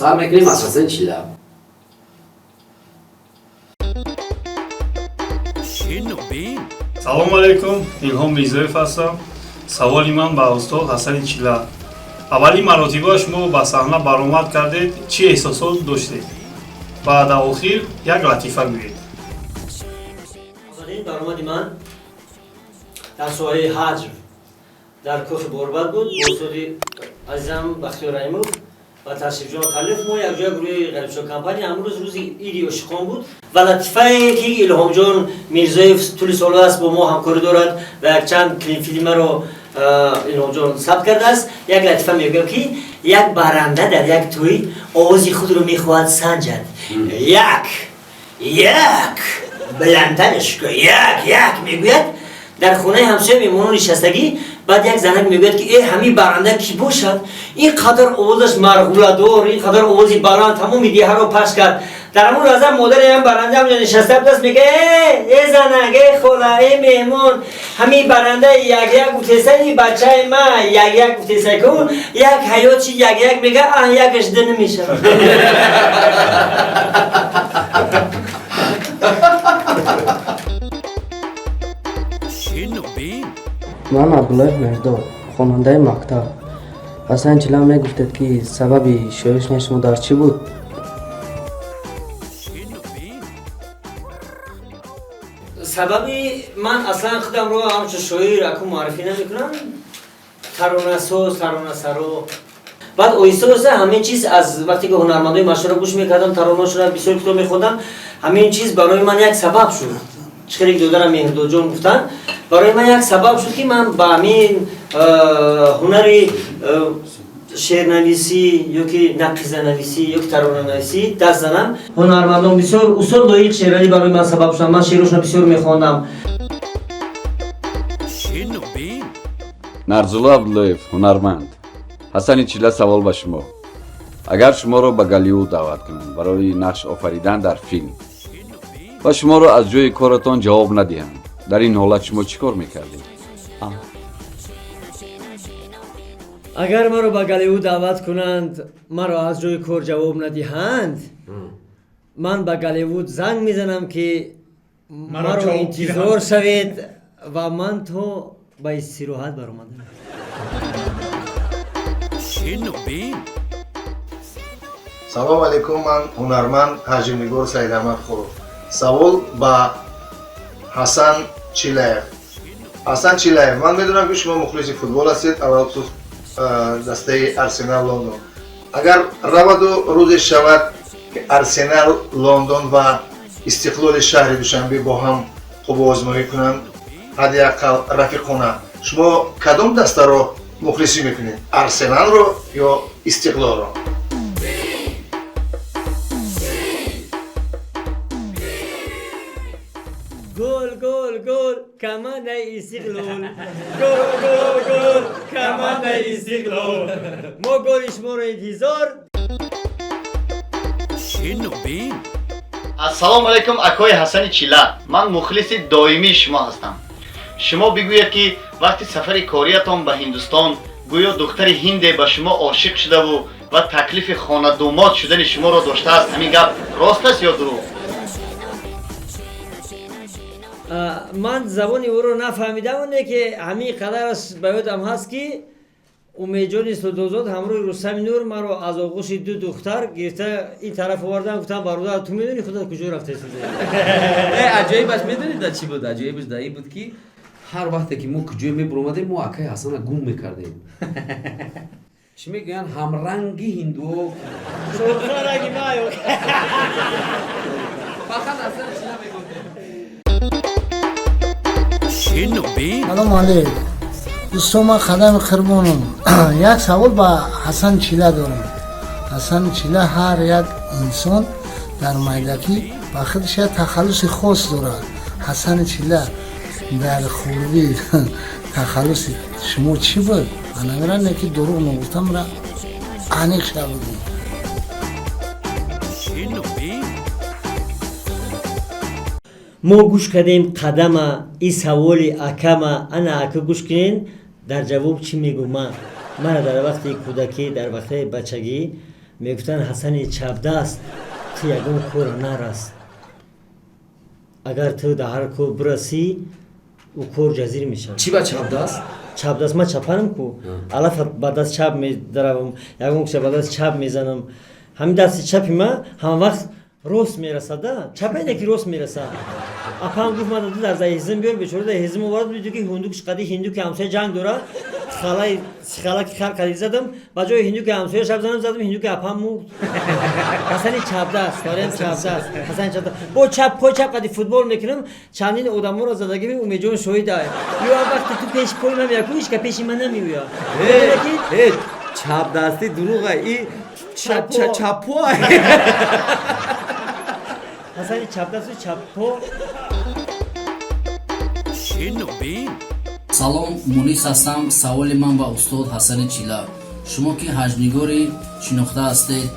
مسخره میکنیم اساسا چیلا. салому алайкум, Илҳом Мирзоев ҳастам. Саволи ман ба устод Ҳасани Чила. Аввалин маротиба шумо ба саҳна баромад кардед, чӣ эҳсосот доштед? Ва дар охир як латифа гӯед. Аввалин баромади ман дар соҳаи ҳаҷр дар кӯхи Борбад буд. бо устоди азизам Бахтиёр Раимов ва ташрифҷӯён талиф мо якҷоя гурӯҳи ғарибшо компания амрӯз рӯзи иди ошиқон буд ва латифае ки Илҳомҷон Мирзоев тӯли солҳоаст бо мо ҳамкорӣ дорад ва якчанд клипфилмаро Илҳомҷон сабт кардааст. Як латифа мегӯям ки як барранда дар як тӯй овози худро мехоҳад санҷад. як бландтарш кӯ, як мегӯяд. дар хонаи ҳамсояи меҳмонон нишастагӣ, баъд як занак мегӯяд ки ҳамин барранда кӣ бошад? ин қадар овозаш марғуладор, ин қадар овози баланд тамоми деҳаро паш кард. дар ҳамон лаҳза модари ҳам барранда ҳамҷо нишаста будаст, мега занак, хола, меҳмон, ҳамин барранда як гуфтеса, ин бачаи ман як гуфтеса ку, як ҳаёт чи як мега якаш да намешавад. من عبدالله مرداد خواننده مکتب. حسن چیلا میگفتد که سبب شویش شما در چی بود؟ سببی من اصلا خودم رو همچون شاعر اکو معرفی نمیکنم. ترانه سرو بعد آهسته همین چیز از وقتی که هنرمندای مشهور رو گوش میکردم، ترانه‌هاشون رو بسیار کتاب میخوندم، همین چیز برای من یک سبب شد. چخیری دودرم مهرداد جان گفتن برای من یک سبب شد که من با همین هنری شعرنویسی یا که نقیزه نویسی یا که ترانه نویسی دست زنم. هنرمندان بسیار اصول لایق شعرانی برای من سبب شدن. من شعرشون بسیار میخواندم. Нарзулло Абдуллоев, ҳунарманд. Ҳасани Чила савол ба шумо. Агар шуморо ба Голливуд даъват кунанд барои нақш офаридан дар филм ва шуморо аз ҷои коратон ҷавоб надиҳанд, дар ин ҳолат шумо чӣ кор мекардед? اگر مرا به گالیوود دعوت کنند مرا از جای کار جواب ندهند، من به گالیوود زنگ میزنم که مرا انتظار شوید و من تو به استراحت برآمدم. салому алайкум, ман ҳунарманд ҳаҷимнигор Саидаҳмад Хуров. савол ба Ҳасан Чилаев. Ҳасан Чилаев, ман медонам ки шумо мухлиси футбол ҳастед, алахусус дастаи Арсенал Лондон. агар раваду рӯзе шавад ки Арсенал Лондон ва Истиқлоли шаҳри Душанбе бо ҳам қубозмоӣ кунанд, ҳадди ақал рафиқона, шумо кадом дастаро мухлисӣ мекунед? Арсеналро ё Истиқлолро? گل کمانده استقلال، گل کمانده استقلال، ما گل شما رو انتظار. ассалому алайкум акои Ҳасани Чила, ман мухлиси доимии шумо ҳастам. шумо бигӯед ки вақти сафари кориятон ба Ҳиндустон гӯё духтари ҳинде ба шумо ошиқ шудаву ва таклифи хонадумот шудани шуморо доштааст. ҳамин гап рост аст ё дурӯғ? من زبانی او رو نفهمیدم، اونه که همین قدرش بیادم هست که امیدجان سودوزاد همراه رستم نور مرا از آغوش دو دختر گرفته این طرف آوردن، گفتم برادر تو میدونی خودت کجا رفته شده؟ عجایبش میدونید چی بود؟ عجایبش در این بود که هر وقتی که ما کجای میبرومدیم ما اکای حسن رو گم میکردیم. چی میگن؟ همرنگی هندو شوخرگی مایو فقط اصلا چی نمیگفتیم. سلام علیکم دوستان، من خدم خرمانم. یک سوال با حسن چیلا دارم. حسن چیلا هر یک انسان در میدکی با خودش یک تخلص خاص دارد. حسن چیلا در خوبی تخلص شما چی بود؟ من میرن که دروغ نگفتم را انیق شدم. ما گوش کردیم قدم این سوال اکم انا اکا گوش کنین در جواب چی میگو؟ من در وقت کودکی، در وقت بچگی میگفتن حسن چپ دست تو یگم کور نرست اگر تو در هر کور برسی او کور جزیر میشن چی با چپ دست؟ چپ دست ما چپنم کو الا با دست چپ میدرم یگم که با دست چپ میزنم همین دست چپی ما هم وقت روست میرسد چپ اینه که روست میرسد اپام گفت ما در هزم بیار بچوره در هزم وارد بیدو که هندوکش قدی هندو که همسایه جنگ دوره خالا که خال قدی زدم با جای هندو که همسایه شب زدم هندو که اپام مرد حسن چپ دست دارم چپ دست حسن چپ دست با چپ قدی فوتبال میکنم چندین آدمو را زدگی می امیدوارم شوید آی یا وقتی تو پیش پای من میاکوش که پیش من نمیویا چپ دستی دروغه ای چپو حسن چپ دست و چپو салом мунис ҳастам. саволи ман ба устод ҳасани чила: шумо ки ҳаҷнигори шинохта ҳастед,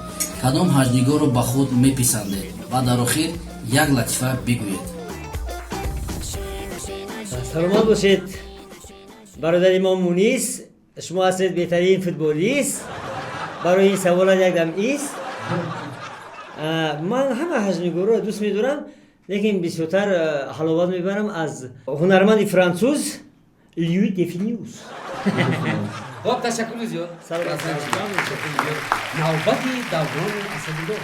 кадом ҳаҷнигорро ба худ меписандед ва дар охир як латифа бигӯед. саломат бошед бародари мо мунис, шумо ҳастед беҳтарин футболист. барои ин саволат якдам ист. ман ҳама ҳаҷнигорро дӯст медорам, лекин бисёртар ҳаловат мебарам аз ҳунарманди француз Lui Definius. خب تشکر زیاد. نوبتی دوران اسدالله.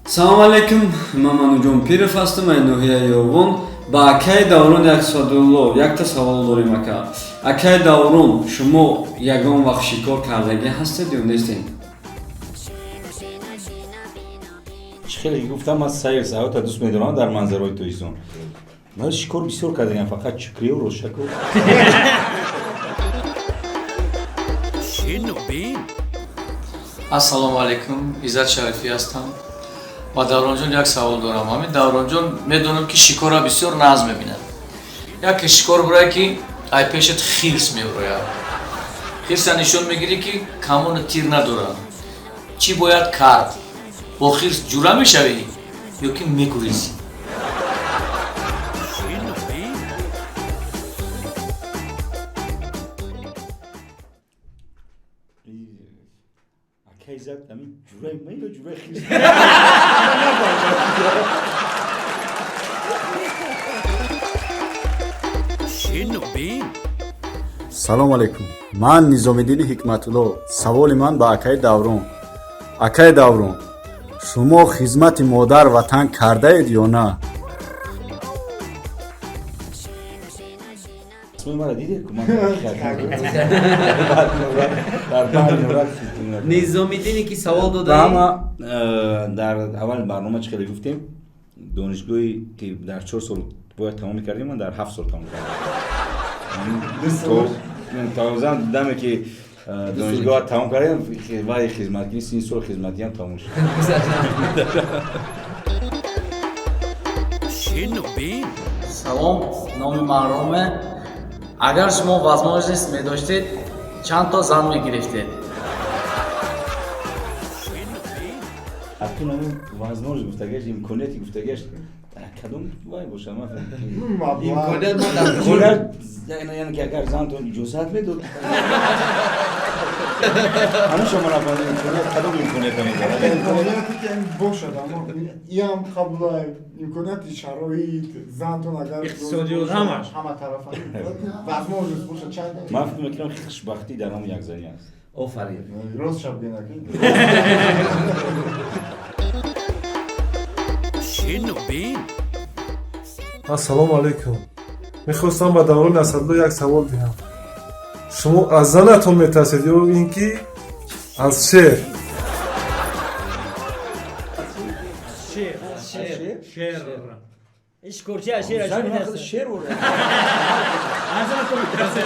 سلام علیکم. من منوجون پیرف هستم. من نوحیه یوون. با اکای دوران اسدالله یک تا سوال داریم اکا. اکای دوران شما یگان وقت شکار کردگی هستید یا نیستید؟ خیلی گفتم من سیر ساعت دوست می‌دارم در منظرهای تویزون. من شکر بسیار کردم فقط شکری و روشکو. ассалому алайкум, Иззат Шарифӣ ҳастам. ба Давронҷон як савол дорам. ҳамин Давронҷон медонам ки шикорро бисёр наз мебинад. яке шикор бурае ки ай пешат хирс мебурояд. хирса нишон мегирӣ ки камони тир надорад. чӣ бояд кард? бо хирс ҷура мешавӣ ё ки мекурезӣ? салом алейкум. ман низомиддини ҳикматулло. саволи ман ба акаи даврон: акаи даврон, шумо хизмати модар ватан кардаед ё на? низомиддине ки савол дода дар аввали барнома чӣ хеле гуфтем, донишгоҳи ки дар 4 сол бояд тамом мекардем, ман дар 7 сол тамом кардам. тавозан дидаме ки донишгоҳ тамом кардем, вай хизматкӣ 3 сол хизматӣ ҳам тамом шуд. салом, номи ман Роме. агар шумо возможность медоштед, чанд то зан мегирифтед? ҳатто номи возможность гуфтагаш, имконияти гуфтагаш кадом вай бошад? ман имконият ма яъне ки агар зантон иҷозат медод ҳамин шумо нафаҳмед имконият кадом имконията медорад? имконияте ки бошад, аммо иам қабулай имконияти шароит зантон агар иқтисодиёт ҳамаш ҳама тарафа возможность бошад чанд. ман фикр мекунам ки хушбахтӣ дар номи якзанӣ аст. офарин. рост шабгинаки. ассалому алейкум. мехостам ба Даврон Асадулло як савол диҳам. шумо аз занатон метарсед ё ин ки аз шер? شعر ایش کرچی از شعر زن من خود شعر بوده ازم تو میترسه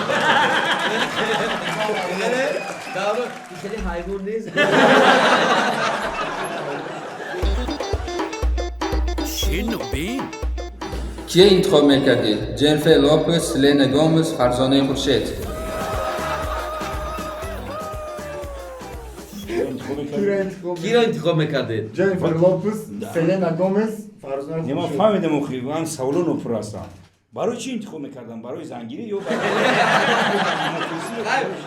دارو خیلی حیوان نیست. کیه انتخاب میکردید؟ جنیفر لوپز، سلینا گومز، فرزانه خورشید؟ کی را انتخاب میکردید؟ جنیفر لوپز، سلینا گومز، فرزانه خورشید. من فهمیدم اخی من سوالو نپرستم. барои чӣ интихоб мекардам? Барои зангирӣ ё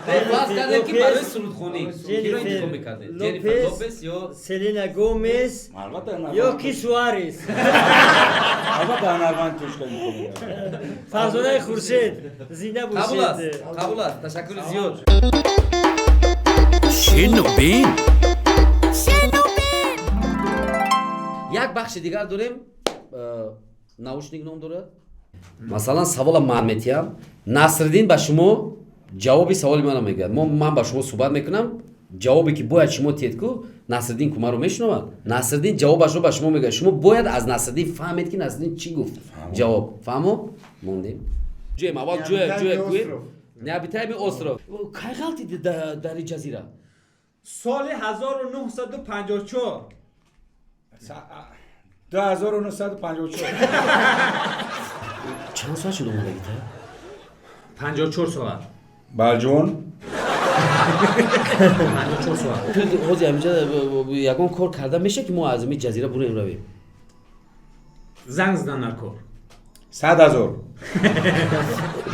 فرض کردیم که برای سرودخوانی کی رو انتخاب می‌کردید؟ جنیفر لوپز یا سلینا گومز یا کی سوارز؟ البته هنرمند توش کنید. فرزانه خورشید زنده قبول است باشید. قبول است تشکر زیاد شنوبین یک بخش دیگر داریم наушник ном дорад масалан савола ман метиҳам Насриддин ба шумо ҷавоби саволи маро мегӯяд ман ба шумо суҳбат мекунам ҷавобе ки бояд шумо тиед ку Насриддин ку маро мешунавад Насриддин ҷавобашро ба шумо мегӯяд шумо бояд аз Насриддин фаҳмед ки Насриддин чӣ гуфт ҷавоб фаҳмо мондем ҷӯем аввал ҷӯя гӯем необитаеми остров кай ғалтиди дари ҷазира соли 1954 2954 чанд соат шуд омадагита 54 соат балҷон 54 соат ту ҳозир ҳаминҷа ягон кор карда мешавад ки мо аз ин ҷазира бурем равем занг задан дар кор 100,000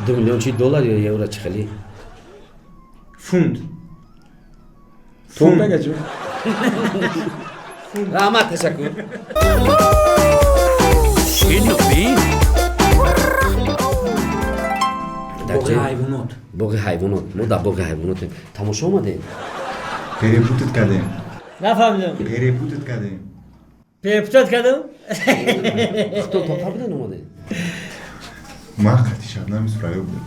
2 миллион чи доллар ё евро чи хеле фунт фунт бегачу раҳмат ташаккур شنوبین боғи ҳайвонот боғи ҳайвонот мо дар боғи ҳайвонотем тамошо омадем перепутат кардем نفهمیدم перепутат кардем перепутат кардам хто то қабилан омадем ман қати шабнами сурайё будам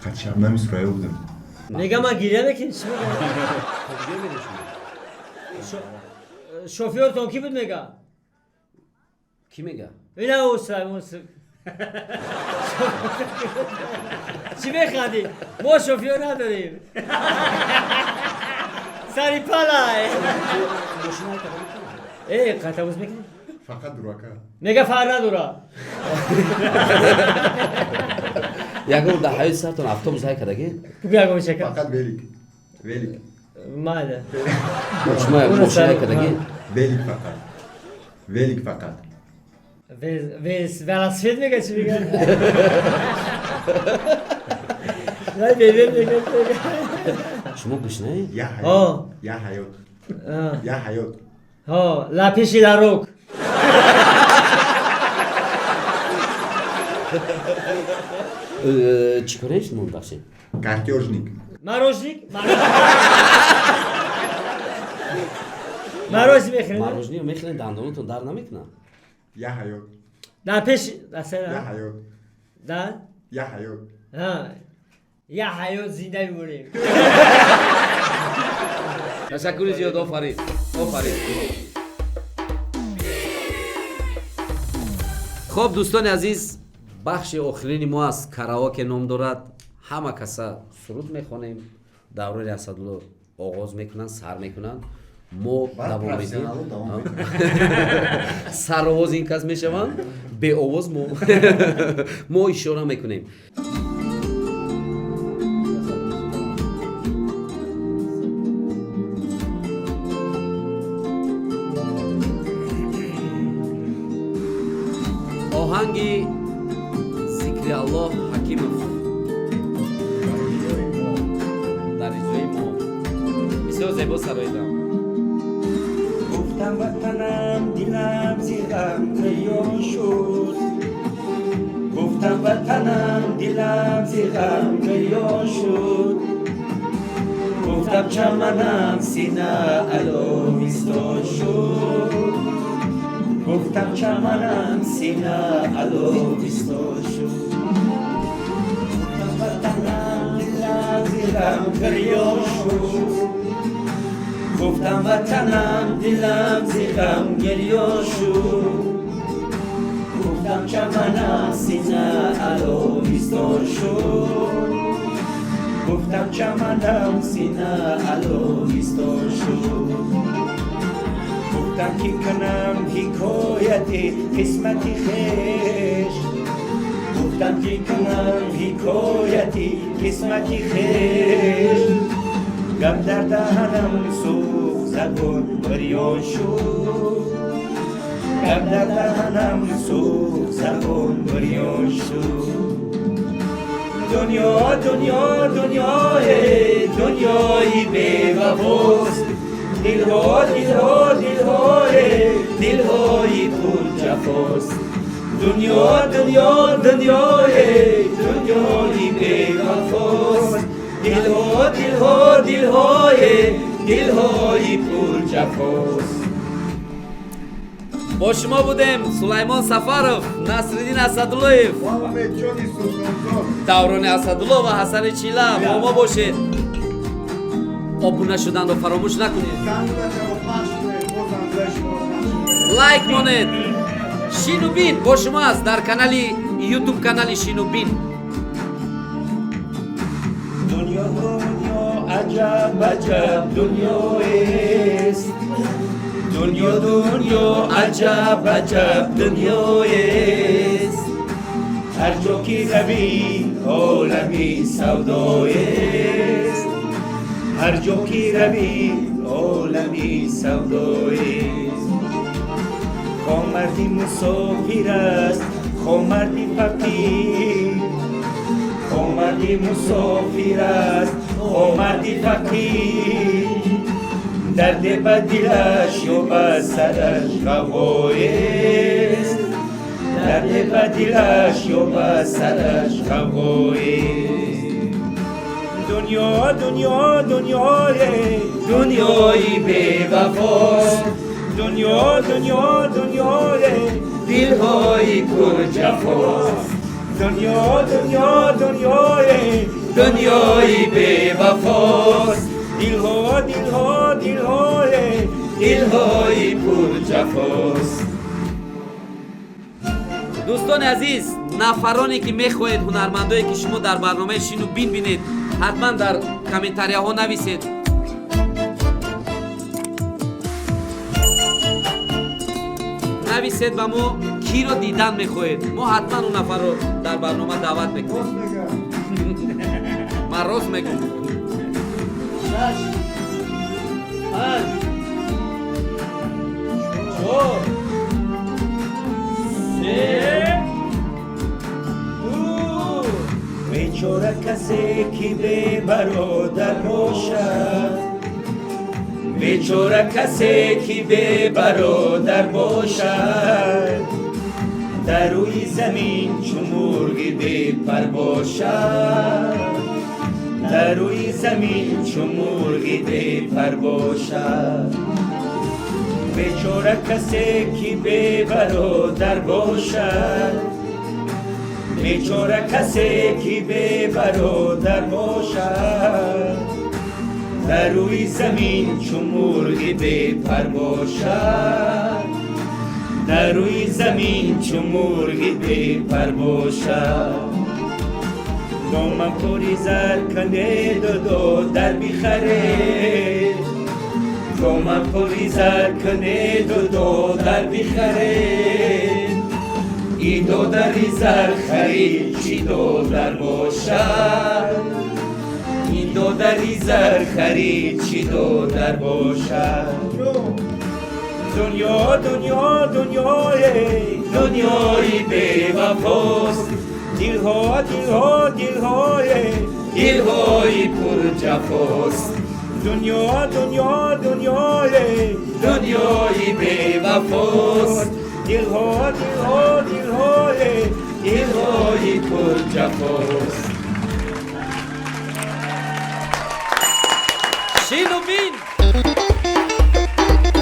қати шабнами сурайё будам میگم من گریه نکنی چی میگم شوفیرتون کی بود میگه کی میگه اینا اوست چی میخوادی ما شوفیر نداریم سری پالای ای قطعوز میکنی фақат дурака میگه فر نداره ягон дар ҳаёти сартон автобус ҳай кадаги بگو ягон چکم фақат велик велик ماله шумо ягон мошина ҳай кадаги велик фақат велик фақат велосипед میگه چی میگه نه ببین میگه шумо гӯшнаед я ҳаёт я ҳаёт ها لپیشی داروک чӣ корееш мон бахшед картёжник морожник морожник мехӯред морожник мехӯред дандонатон дар намекунад я ҳаёт لپیش я ҳаёт да я ҳаёт я ҳаёт зинда мемонем ташаккури зиёд офарин хуб дӯстони азиз бахши охирини мо аз караоке ном дорад ҳама каса суруд мехонем давраи асадулло оғоз мекунанд сар мекунанд мо давом медиҳем саровоз ин кас мешаванд беовоз мо ишора мекунем оҳанги зикри аллоҳ ҳакимов дар иҷрои мо бисёр зебо сароидам گفتم وطنم دلم زیغم ریان شد گفتم وطنم دلم زیغم ریان شد گفتم چمنم سینه علویستان شد گفتم چمنم سینه علویستان شد گفتم وطنم دلم زیغم ریان شد گفتم وطنم دلم زیغم گریان شد گفتم چمنم سینه علویستان شد گفتم چمنم سینه علویستان شد گفتم که کنم حکایت قسمت خویش گفتم که کنم حکایت قسمت خویش گم در دهنم سوخت زبان بریان شد لب در دهنم سوخت زبان بریان شد دنیا دنیا دنیای دنیایی بی وفاست دلها دلها دلهای پر جفاست دنیا دنیا دنیای دنیایی بی وفاست دلها دلهای پر جفاست. با شما بودیم سلیمان سفرов نصرالدین اسداللویف دوران اسدالله و حسن چیلا با ما باشید обуна шуданро фаромӯш накунед лайк монед шинубин бо шумо аст дар канали ютуб канали шинубин دنیا دنیا عجب عجب دنیایست دنیا دنیا عجب عجب دنیایست هر جا که روی عالمی سودایست هر جا که روی عالمی سودایست خواه مردی مسافر است خواه مردی فقیر خواه مردی مسافر است خواه مردی فقیر درد به دلش یا به سرش غوایست درد به دلش یا به سرش غوایست دنیا دنیا دنیای دنیایی بی وفاست دنیا دنیا دنیای دلهای پر جفاست دنیا دنیا دنیای دنیایی بی وفاست دلهای پر جفاست. دوستان عزیز нафароне ки мехоҳед ҳунармандое ки шумо дар барномаи шину бин бинед ҳатман дар комментарияҳо нависед нависед ба мо киро дидан мехоҳед мо ҳатман он нафарро дар барнома даъват мекунем ман рост мегӯм بیچاره کسی که بی برادر باشد بیچاره کسی که بی برادر باشد در روی زمین چو مرغی بی پر باشد در روی زمین چو مرغی بی پر باشد بیچاره کسی که بی برادر باشد بیچاره کسی که بی برادر باشد در روی زمین چو مرغی بی پر باشد در روی زمین چو مرغی بی پر باشد دامن پوری زر کنید و در بخرید دامن پوری زر کنید و در بخرید ای دودری زر خرید چی دودر باشد ای دودری زر خرید چی دودر باشد دنیا دنیا دنیای دنیای بی وفاست دلها دلها دلهای پر جفاست دنیا دنیا دنیای دنیای بی وفاست دلها دلهای پر جفاست шинубин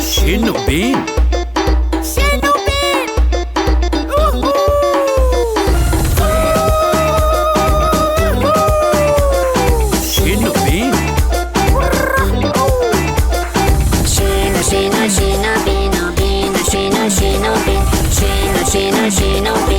шинубин Shino, shino,